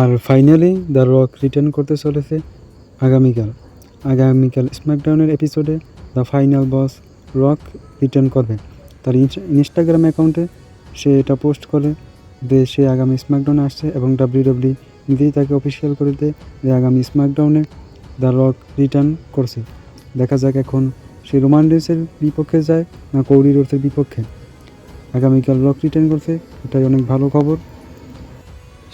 R finally the Rock return করতে চলেছে আগামীকাল স্ম্যাকডাউনের এপিসোডে the final boss Rock return করবে। তার ইনস্টাগ্রাম অ্যাকাউন্টে সে এটা পোস্ট করে যে সে আগামী স্ম্যাকডাউনে আসছে এবং ডাব্লিউডাব্লিউ নিজেই তাকে অফিসিয়াল করে দেয় যে আগামী স্ম্যাকডাউনে দ্য রক রিটার্ন করছে। দেখা যাক এখন সে রোমান রেন্সের বিপক্ষে যায় না কোডি রোডসের বিপক্ষে। আগামীকাল রক রিটার্ন করছে, এটাই অনেক ভালো খবর।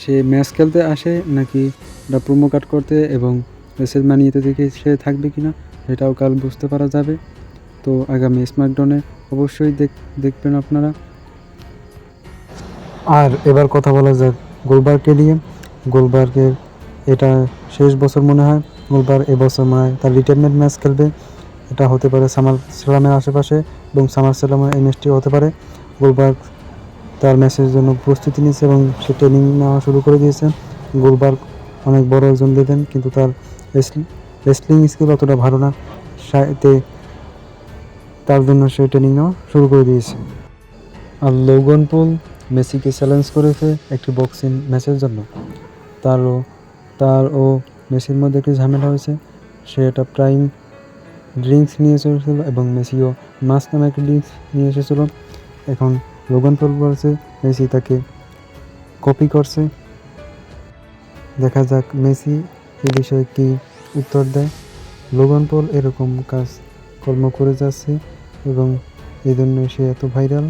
সে ম্যাচ খেলতে আসে নাকি এটা প্রোমো কাট করতে এবং রেসলম্যানিয়াতে থেকে সে থাকবে কিনা সেটাও কাল বুঝতে পারা যাবে। তো আগামী স্ম্যাকডাউনে অবশ্যই দেখবেন আপনারা। আর এবার কথা বলা যাক গোলবার্গকে নিয়ে। গোলবার্গের এটা শেষ বছর মনে হয়। গোলবার্গ এবছর মনে হয় তার রিটায়ারমেন্ট ম্যাচ খেলবে। এটা হতে পারে সামার স্ল্যামের আশেপাশে এবং সামার স্ল্যামের এই ম্যাচটিও হতে পারে। গোলবার্গ তার ম্যাচের জন্য প্রস্তুতি নিয়েছে এবং সে ট্রেনিং নেওয়া শুরু করে দিয়েছে। গোলবার্গ অনেক বড় একজন লেজেন্ড, কিন্তু তার রেসলিং স্কিল অতটা ভালো না, তার জন্য সে ট্রেনিং নেওয়া শুরু করে দিয়েছে। আর লোগান পল মেসিকে চ্যালেঞ্জ করেছে একটি বক্সিং ম্যাচের জন্য। তার ও মেসির মধ্যে একটি ঝামেলা হয়েছে। সে একটা প্রাইম ড্রিঙ্কস নিয়ে এসেছিল এবং মেসিও মাছ নামে একটি ড্রিঙ্কস নিয়ে এসেছিল। এখন লোগান পল বলছে মেসি তাকে কপি করছে। দেখা যাক মেসি এই বিষয়ে কী উত্তর দেয়। লোগান পল এরকম কাজকর্ম করে যাচ্ছে এবং এই জন্য সে এত ভাইরাল।